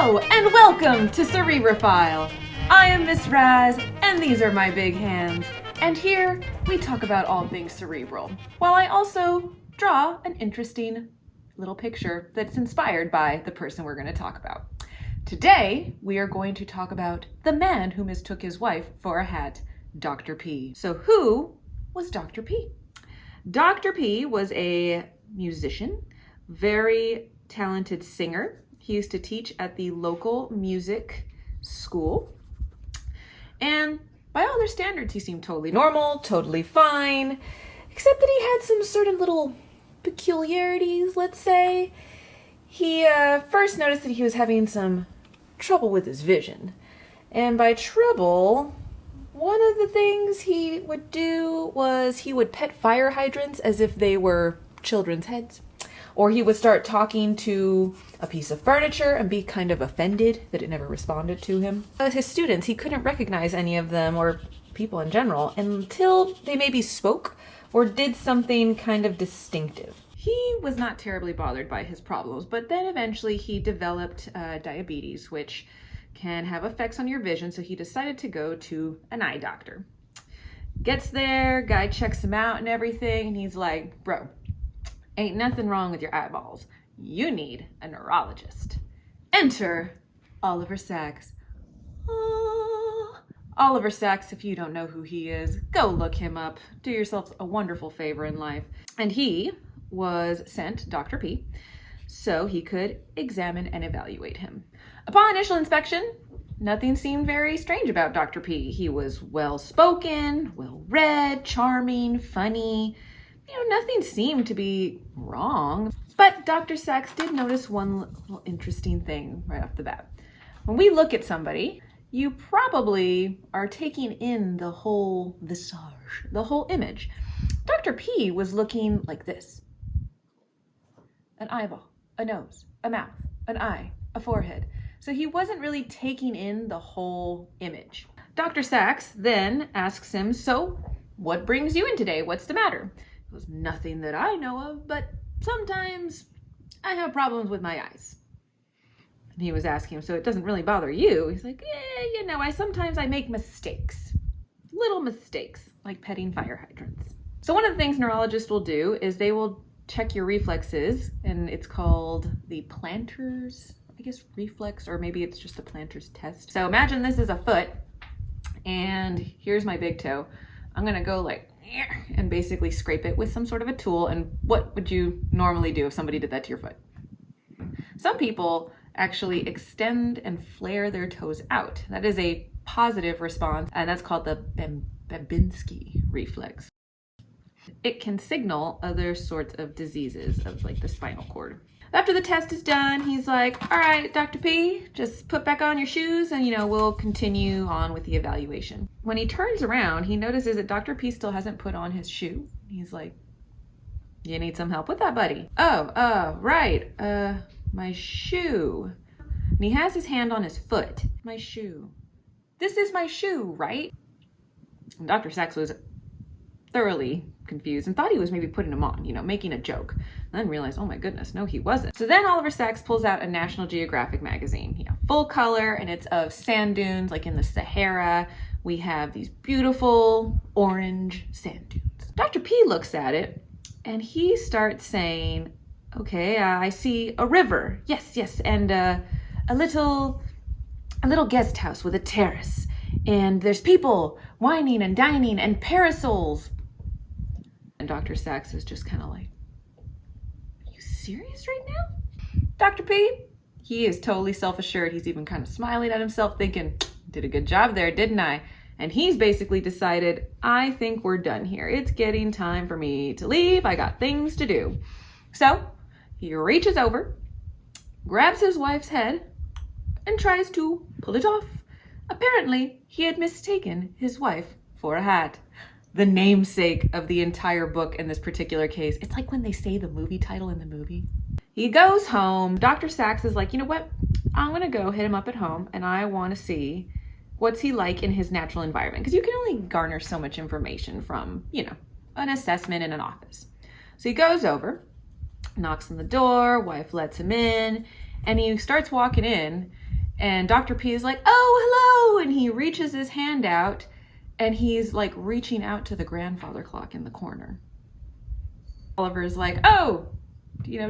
Hello and welcome to Cerebraphile. I am Miss Raz and these are my big hands. And here we talk about all things cerebral, while I also draw an interesting little picture that's inspired by the person we're going to talk about. Today we are going to talk about the man who mistook his wife for a hat, Dr. P. So who was Dr. P? Dr. P was a musician, very talented singer. He used to teach at the local music school. And by all their standards, he seemed totally normal, totally fine, except that he had some certain little peculiarities, let's say. He first noticed that he was having some trouble with his vision. And by trouble, one of the things he would do was he would pet fire hydrants as if they were children's heads. Or he would start talking to a piece of furniture and be kind of offended that it never responded to him. His students, he couldn't recognize any of them or people in general until they maybe spoke or did something kind of distinctive. He was not terribly bothered by his problems, but then eventually he developed diabetes, which can have effects on your vision, so he decided to go to an eye doctor. Gets there, guy checks him out and everything, and he's like, bro, ain't nothing wrong with your eyeballs. You need a neurologist. Enter Oliver Sacks. Oliver Sacks, if you don't know who he is, go look him up. Do yourself a wonderful favor in life. And he was sent Dr. P so he could examine and evaluate him. Upon initial inspection, nothing seemed very strange about Dr. P. He was well-spoken, well-read, charming, funny. Nothing seemed to be wrong. But Dr. Sacks did notice one little interesting thing right off the bat. When we look at somebody, you probably are taking in the whole visage, the whole image. Dr. P was looking like this. An eyeball, a nose, a mouth, an eye, a forehead. So he wasn't really taking in the whole image. Dr. Sacks then asks him, so what brings you in today? What's the matter? It was nothing that I know of, but sometimes I have problems with my eyes. And he was asking him, so it doesn't really bother you? He's like, sometimes I make mistakes. Little mistakes, like petting fire hydrants. So one of the things neurologists will do is they will check your reflexes, and it's called the Plantar's, reflex, or maybe it's just a Plantar's test. So imagine this is a foot, and here's my big toe. I'm gonna go like, and basically scrape it with some sort of a tool. And what would you normally do if somebody did that to your foot? Some people actually extend and flare their toes out. That is a positive response, and that's called the Babinski reflex. It can signal other sorts of diseases of like the spinal cord. After the test is done, he's like, all right, Dr. P, just put back on your shoes and, we'll continue on with the evaluation. When he turns around, he notices that Dr. P still hasn't put on his shoe. He's like, you need some help with that, buddy? Right. My shoe. And he has his hand on his foot. My shoe. This is my shoe, right? And Dr. Sacks was thoroughly confused and thought he was maybe putting him on, making a joke. And then realized, oh my goodness, no, he wasn't. So then Oliver Sacks pulls out a National Geographic magazine, full color, and it's of sand dunes, like in the Sahara. We have these beautiful orange sand dunes. Dr. P looks at it and he starts saying, okay, I see a river. Yes, and a little guest house with a terrace. And there's people whining and dining and parasols. And Dr. Sacks is just kind of like, are you serious right now? Dr. P, he is totally self-assured. He's even kind of smiling at himself thinking, did a good job there, didn't I? And he's basically decided, I think we're done here. It's getting time for me to leave. I got things to do. So he reaches over, grabs his wife's head, and tries to pull it off. Apparently, he had mistaken his wife for a hat. The namesake of the entire book in this particular case. It's like when they say the movie title in the movie. He goes home. Dr. Sacks is like, you know what? I'm going to go hit him up at home, and I want to see what's he like in his natural environment. Because you can only garner so much information from, an assessment in an office. So he goes over, knocks on the door, wife lets him in, and he starts walking in, And Dr. P is like, oh, hello. And he reaches his hand out and he's like reaching out to the grandfather clock in the corner. Oliver's like, oh,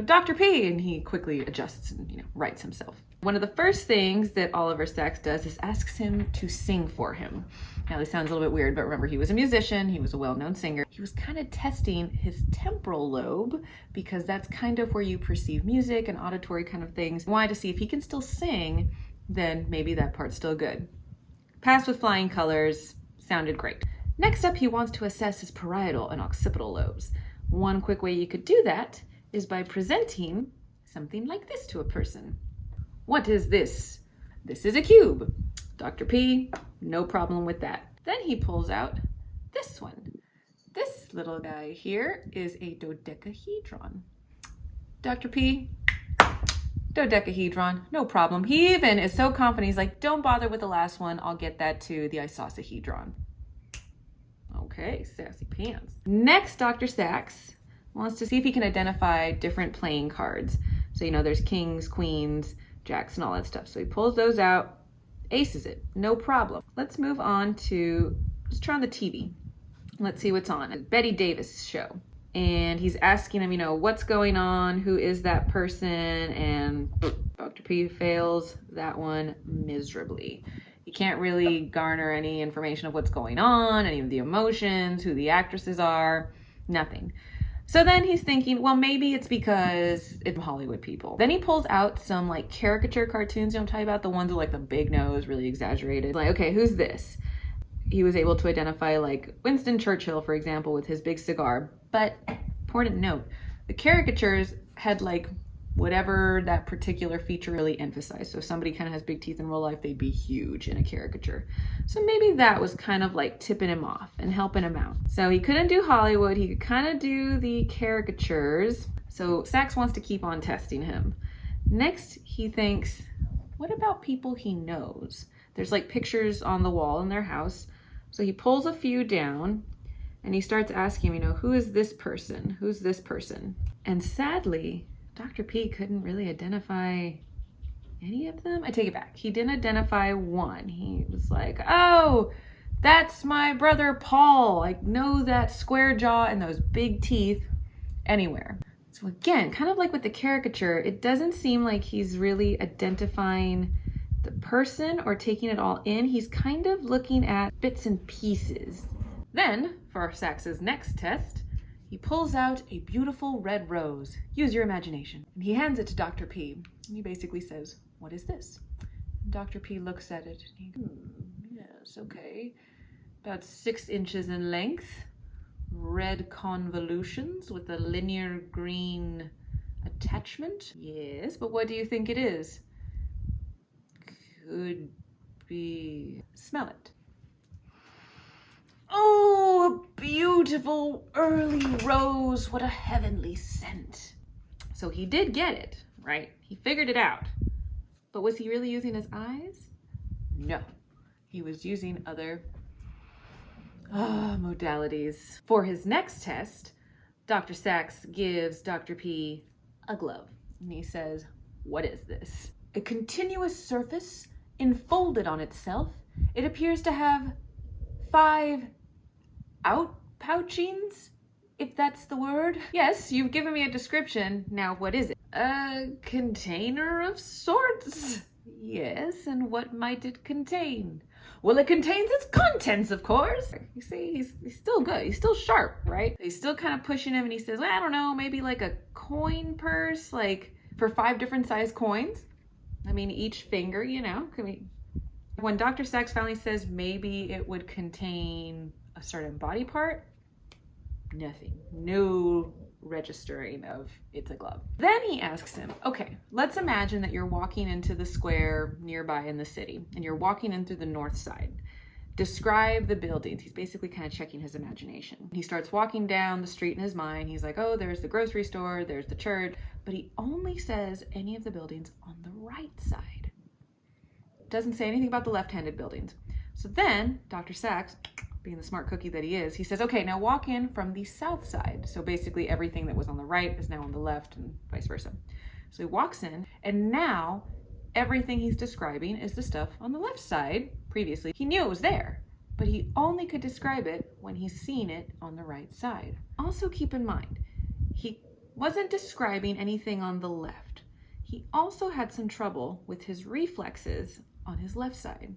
Dr. P. And he quickly adjusts and, rights himself. One of the first things that Oliver Sacks does is asks him to sing for him. Now, this sounds a little bit weird, but remember, he was a musician. He was a well-known singer. He was kind of testing his temporal lobe because that's kind of where you perceive music and auditory kind of things. He wanted to see if he can still sing, then maybe that part's still good. Passed with flying colors, sounded great. Next up, he wants to assess his parietal and occipital lobes. One quick way you could do that is by presenting something like this to a person. What is this? This is a cube. Dr. P, no problem with that. Then he pulls out this one. This little guy here is a dodecahedron. Dr. P, dodecahedron, no problem. He even is so confident, he's like, don't bother with the last one. I'll get that to the isosahedron. Okay, sassy pants. Next, Dr. Sacks wants to see if he can identify different playing cards. So, there's kings, queens, jacks, and all that stuff. So he pulls those out, aces it, no problem. Let's move on to, let's turn on the TV. Let's see what's on. A Betty Davis show. And he's asking him, what's going on? Who is that person? And Dr. P fails that one miserably. He can't really garner any information of what's going on, any of the emotions, who the actresses are, nothing. So then he's thinking, well, maybe it's because it's Hollywood people. Then he pulls out some like caricature cartoons, I'm talking about, the ones with like the big nose, really exaggerated. Like, okay, who's this? He was able to identify like Winston Churchill, for example, with his big cigar. But important note, the caricatures had like whatever that particular feature really emphasized. So if somebody kind of has big teeth in real life, they'd be huge in a caricature. So maybe that was kind of like tipping him off and helping him out. So he couldn't do Hollywood. He could kind of do the caricatures. So Sacks wants to keep on testing him. Next, he thinks, what about people he knows? There's like pictures on the wall in their house. So he pulls a few down and he starts asking, who is this person? Who's this person? And sadly, Dr. P couldn't really identify any of them. I take it back. He didn't identify one. He was like, oh, that's my brother Paul. I know that square jaw and those big teeth anywhere. So again, kind of like with the caricature, it doesn't seem like he's really identifying the person or taking it all in. He's kind of looking at bits and pieces. Then, for Sacks's next test, he pulls out a beautiful red rose. Use your imagination. And he hands it to Dr. P. And he basically says, what is this? And Dr. P looks at it. And he goes, yes, okay. About 6 inches in length. Red convolutions with a linear green attachment. Yes, but what do you think it is? Could be... Smell it. Oh, a beautiful early rose. What a heavenly scent. So he did get it, right? He figured it out. But was he really using his eyes? No. He was using other modalities. For his next test, Dr. Sacks gives Dr. P a glove. And he says, what is this? A continuous surface enfolded on itself. It appears to have 5 outpouchings, if that's the word. Yes, you've given me a description. Now, what is it? A container of sorts. Yes, and what might it contain? Well, it contains its contents, of course. You see, he's still good. He's still sharp, right? He's still kind of pushing him, and he says, well, I don't know, maybe like a coin purse, like for 5 different size coins. I mean, each finger, could be. When Dr. Sacks finally says maybe it would contain a certain body part, nothing. No registering of it's a glove. Then he asks him, okay, let's imagine that you're walking into the square nearby in the city, and you're walking in through the north side. Describe the buildings. He's basically kind of checking his imagination. He starts walking down the street in his mind. He's like, oh, there's the grocery store, there's the church, but he only says any of the buildings on the right side. Doesn't say anything about the left-handed buildings. So then Dr. Sacks, being the smart cookie that he is, he says, okay, now walk in from the south side. So basically everything that was on the right is now on the left and vice versa. So he walks in, and now everything he's describing is the stuff on the left side. Previously, he knew it was there, but he only could describe it when he's seen it on the right side. Also keep in mind, he wasn't describing anything on the left. He also had some trouble with his reflexes on his left side.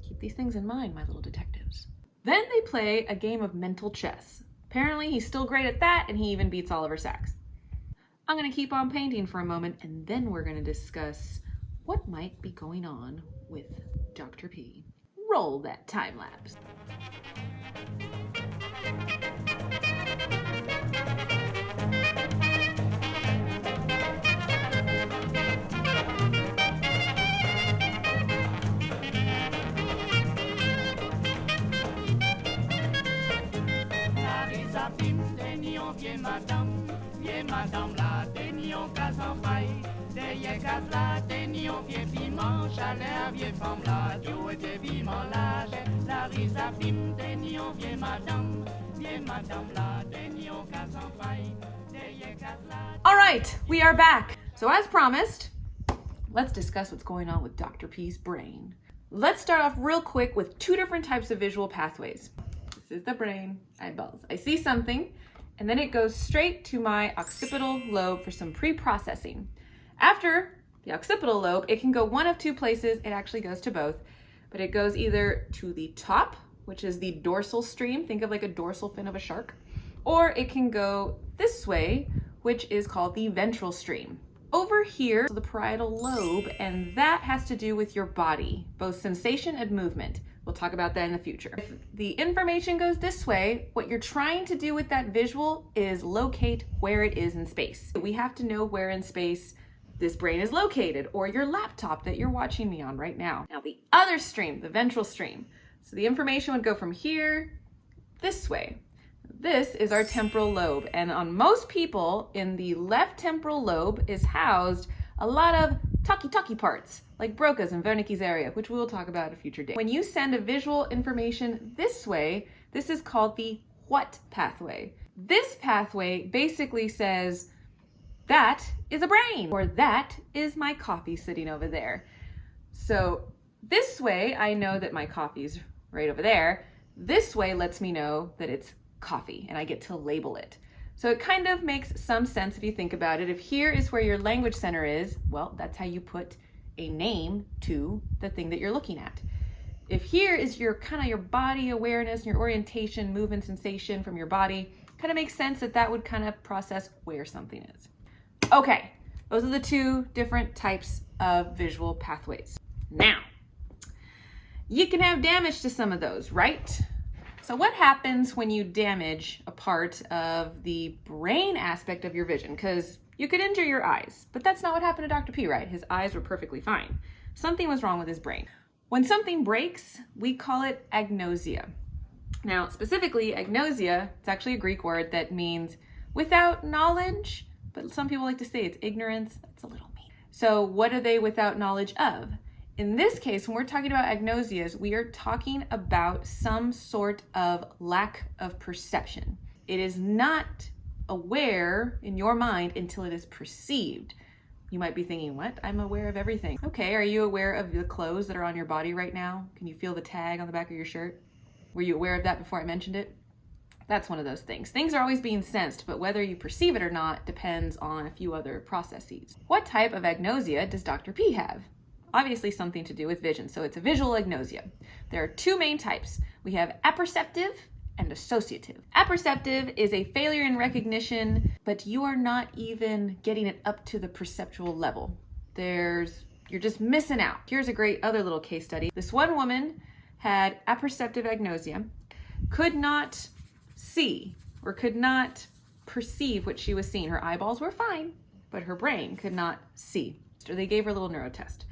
Keep these things in mind, my little detectives. Then they play a game of mental chess. Apparently he's still great at that, and he even beats Oliver Sacks. I'm gonna keep on painting for a moment, and then we're gonna discuss what might be going on with Dr. P. Roll that time lapse. Madame la tenions casse en paille, derrière casse la tenions pied piment, chaleur vieux femme la, tout était vivement l'âge, la risa pim tenions vieux madame la tenions casse en paille, derrière casse la. All right, we are back. So as promised, let's discuss what's going on with Dr. P's brain. Let's start off real quick with two different types of visual pathways. This is the brain, eyeballs. I see something, and then it goes straight to my occipital lobe for some pre-processing. After the occipital lobe, it can go one of two places. It actually goes to both, but it goes either to the top, which is the dorsal stream, think of like a dorsal fin of a shark, or it can go this way, which is called the ventral stream. Over here, the parietal lobe, and that has to do with your body, both sensation and movement. We'll talk about that in the future. If the information goes this way, what you're trying to do with that visual is locate where it is in space. We have to know where in space this brain is located, or your laptop that you're watching me on right now. Now the other stream, the ventral stream. So the information would go from here this way. This is our temporal lobe, and on most people, in the left temporal lobe is housed a lot of talky parts, like Broca's and Wernicke's area, which we will talk about at a future date. When you send a visual information this way, this is called the what pathway. This pathway basically says, that is a brain, or that is my coffee sitting over there. So this way, I know that my coffee's right over there. This way lets me know that it's coffee, and I get to label it. So it kind of makes some sense if you think about it. If here is where your language center is, well, that's how you put a name to the thing that you're looking at. If here is your kind of your body awareness and your orientation, movement, sensation from your body, kind of makes sense that that would kind of process where something is. Okay, those are the two different types of visual pathways. Now, you can have damage to some of those, right? So what happens when you damage a part of the brain aspect of your vision? Because you could injure your eyes, but that's not what happened to Dr. P, right? His eyes were perfectly fine. Something was wrong with his brain. When something breaks, we call it agnosia. Now, specifically, agnosia, it's actually a Greek word that means without knowledge, but some people like to say it's ignorance. That's a little mean. So what are they without knowledge of? In this case, when we're talking about agnosias, we are talking about some sort of lack of perception. It is not aware in your mind until it is perceived. You might be thinking, what? I'm aware of everything. Okay, are you aware of the clothes that are on your body right now? Can you feel the tag on the back of your shirt? Were you aware of that before I mentioned it? That's one of those things. Things are always being sensed, but whether you perceive it or not depends on a few other processes. What type of agnosia does Dr. P have? Obviously something to do with vision, so it's a visual agnosia. There are two main types. We have apperceptive and associative. Apperceptive is a failure in recognition, but you are not even getting it up to the perceptual level. You're just missing out. Here's a great other little case study. This one woman had apperceptive agnosia, could not see or could not perceive what she was seeing. Her eyeballs were fine, but her brain could not see. So they gave her a little neuro test.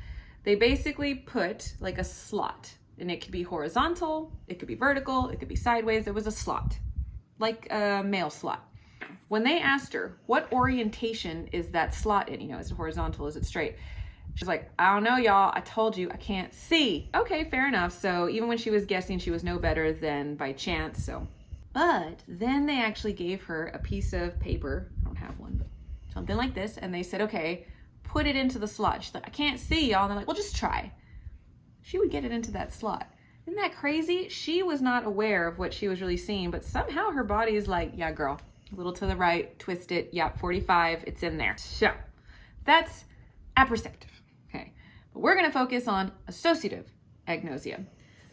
They basically put like a slot, and it could be horizontal, it could be vertical, it could be sideways. There was a slot, like a mail slot. When they asked her, what orientation is that slot in? Is it horizontal, is it straight? She's like, I don't know, y'all. I told you I can't see. Okay, fair enough. So even when she was guessing, she was no better than by chance. But then they actually gave her a piece of paper. I don't have one, but something like this. And they said, okay, put it into the slot. She's like, I can't see, y'all. And they're like, well, just try. She would get it into that slot. Isn't that crazy? She was not aware of what she was really seeing, but somehow her body is like, yeah, girl, a little to the right, twist it. Yep, 45, it's in there. So that's apperceptive, okay? But we're gonna focus on associative agnosia.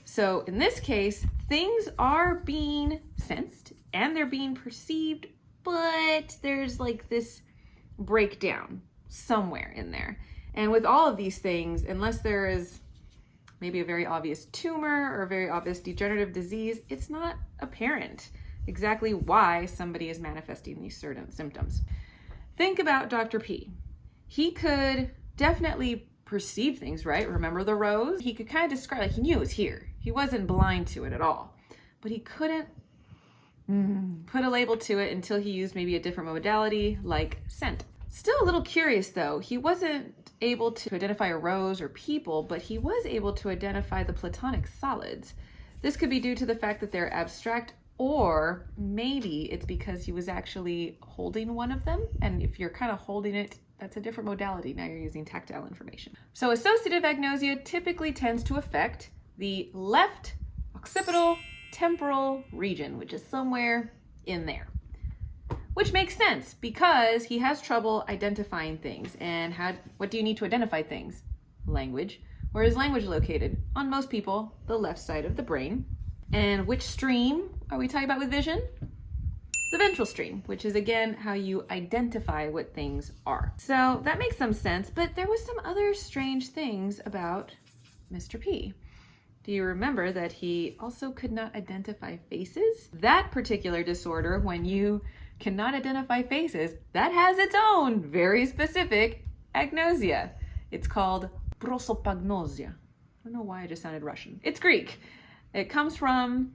So in this case, things are being sensed and they're being perceived, but there's like this breakdown somewhere in there. And with all of these things, unless there is maybe a very obvious tumor or a very obvious degenerative disease, it's not apparent exactly why somebody is manifesting these certain symptoms. Think about Dr. P. He could definitely perceive things, right? Remember the rose? He could kind of describe, like he knew it was here. He wasn't blind to it at all, but he couldn't put a label to it until he used maybe a different modality like scent. Still a little curious though, he wasn't able to identify a rose or people, but he was able to identify the platonic solids. This could be due to the fact that they're abstract, or maybe it's because he was actually holding one of them. And if you're kind of holding it, that's a different modality. Now you're using tactile information. So associative agnosia typically tends to affect the left occipital temporal region, which is somewhere in there. Which makes sense because he has trouble identifying things. And what do you need to identify things? Language. Where is language located? On most people, the left side of the brain. And which stream are we talking about with vision? The ventral stream, which is again how you identify what things are. So that makes some sense, but there was some other strange things about Mr. P. Do you remember that he also could not identify faces? That particular disorder, when you cannot identify faces, that has its own very specific agnosia. It's called Prosopagnosia. I don't know why I just sounded Russian. It's Greek. It comes from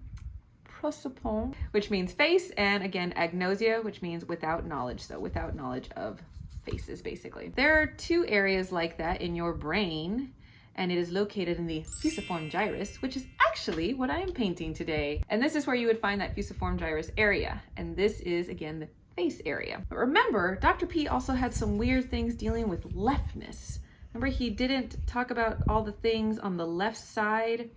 prosopon, which means face, and again, agnosia, which means without knowledge. So without knowledge of faces, basically. There are two areas like that in your brain, and it is located in the fusiform gyrus, which is actually what I am painting today. And this is where you would find that fusiform gyrus area. And this is, again, the face area. But remember, Dr. P also had some weird things dealing with leftness. Remember, he didn't talk about all the things on the left side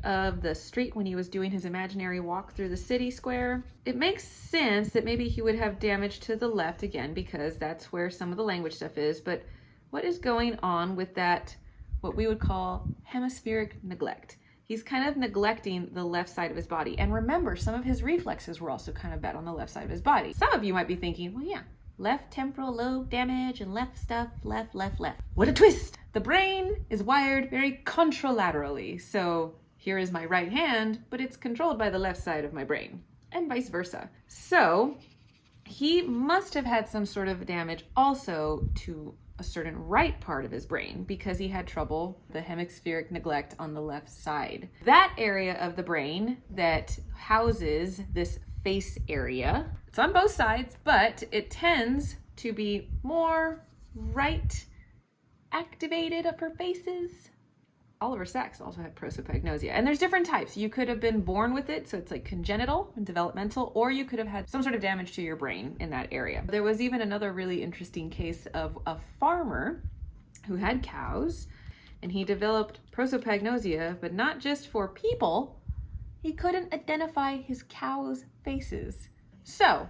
of the street when he was doing his imaginary walk through the city square. It makes sense that maybe he would have damage to the left again, because that's where some of the language stuff is. But what is going on with that, what we would call hemispheric neglect? He's kind of neglecting the left side of his body. And remember, some of his reflexes were also kind of bad on the left side of his body. Some of you might be thinking, well, yeah, left temporal lobe damage and left stuff, left. What a twist! The brain is wired very contralaterally. So here is my right hand, but it's controlled by the left side of my brain, and vice versa. So he must have had some sort of damage also to a certain right part of his brain, because he had trouble, the hemispheric neglect on the left side. That area of the brain that houses this face area, it's on both sides, but it tends to be more right activated for faces. Oliver Sacks also had prosopagnosia, and there's different types. You could have been born with it, so it's like congenital and developmental, or you could have had some sort of damage to your brain in that area. There was even another really interesting case of a farmer who had cows, and he developed prosopagnosia, but not just for people. He couldn't identify his cows' faces. So,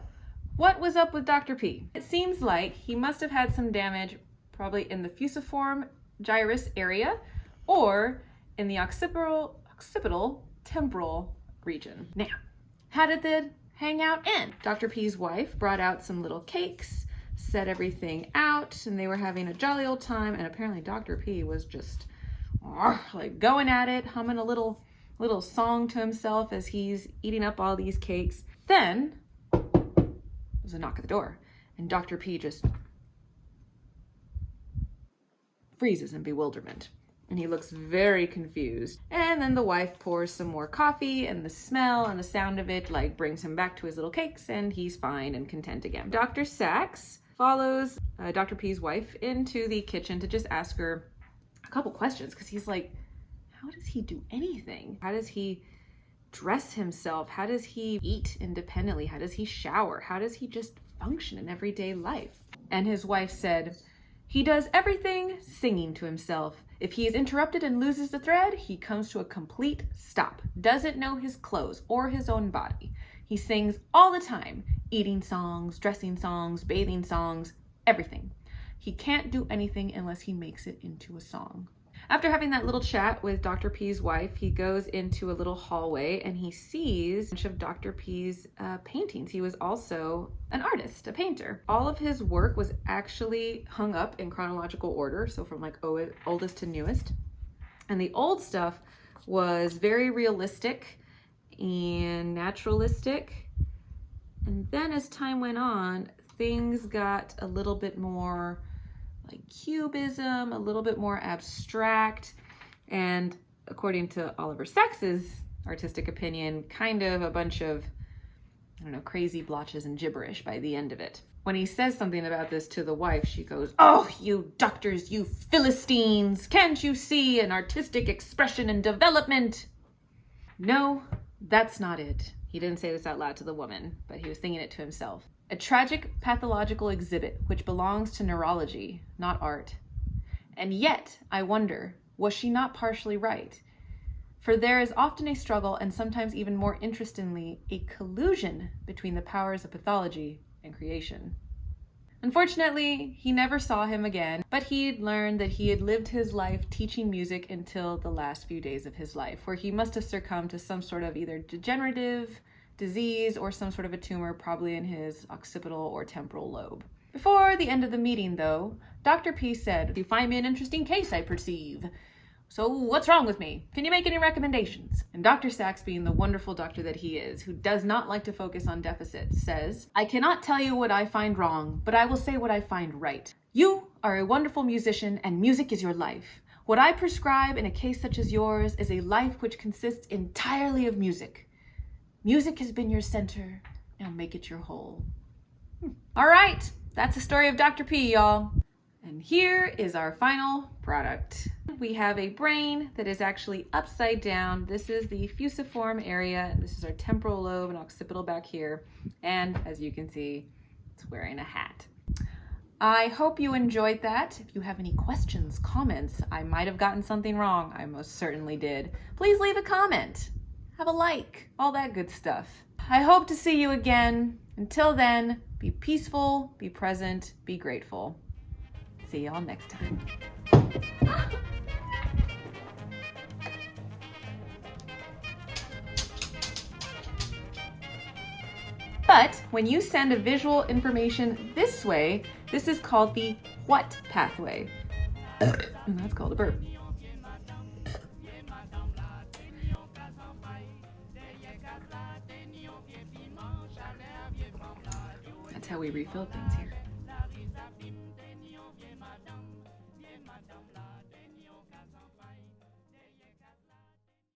what was up with Dr. P? It seems like he must have had some damage probably in the fusiform gyrus area, or in the occipital temporal region. Now, how did the hangout end? Dr. P's wife brought out some little cakes, set everything out, and they were having a jolly old time, and apparently Dr. P was just like going at it, humming a little song to himself as he's eating up all these cakes. Then, there's a knock at the door, and Dr. P just freezes in bewilderment. And he looks very confused. And then the wife pours some more coffee, and the smell and the sound of it like brings him back to his little cakes, and he's fine and content again. Dr. Sacks follows Dr. P's wife into the kitchen to just ask her a couple questions, because he's like, how does he do anything? How does he dress himself? How does he eat independently? How does he shower? How does he just function in everyday life? And his wife said, He does everything singing to himself. If he is interrupted and loses the thread, he comes to a complete stop. Doesn't know his clothes or his own body. He sings all the time, eating songs, dressing songs, bathing songs, everything. He can't do anything unless he makes it into a song. After having that little chat with Dr. P's wife, he goes into a little hallway and he sees a bunch of Dr. P's paintings. He was also an artist, a painter. All of his work was actually hung up in chronological order, so from like oldest to newest. And the old stuff was very realistic and naturalistic. And then as time went on, things got a little bit more like cubism, a little bit more abstract, and according to Oliver Sacks's artistic opinion, kind of a bunch of, I don't know, crazy blotches and gibberish by the end of it. When he says something about this to the wife, she goes, "Oh, you doctors, you Philistines, can't you see an artistic expression and development?" No, that's not it. He didn't say this out loud to the woman, but he was thinking it to himself. A tragic pathological exhibit which belongs to neurology, not art. And yet, I wonder, was she not partially right? For there is often a struggle, and sometimes even more interestingly, a collusion between the powers of pathology and creation. Unfortunately, he never saw him again, but he'd learned that he had lived his life teaching music until the last few days of his life, where he must have succumbed to some sort of either degenerative disease or some sort of a tumor, probably in his occipital or temporal lobe. Before the end of the meeting, though, Dr. P said, "You find me an interesting case, I perceive. So what's wrong with me? Can you make any recommendations?" And Dr. Sacks, being the wonderful doctor that he is, who does not like to focus on deficits, says, "I cannot tell you what I find wrong, but I will say what I find right. You are a wonderful musician, and music is your life. What I prescribe in a case such as yours is a life which consists entirely of music. Music has been your center, now make it your whole." All right, that's the story of Dr. P, y'all. And here is our final product. We have a brain that is actually upside down. This is the fusiform area. This is our temporal lobe and occipital back here. And as you can see, it's wearing a hat. I hope you enjoyed that. If you have any questions, comments, I might have gotten something wrong. I most certainly did. Please leave a comment. Have a like, all that good stuff. I hope to see you again. Until then, be peaceful, be present, be grateful. See y'all next time. But when you send a visual information this way, this is called the what pathway. And that's called a burp. That's how we refill things here.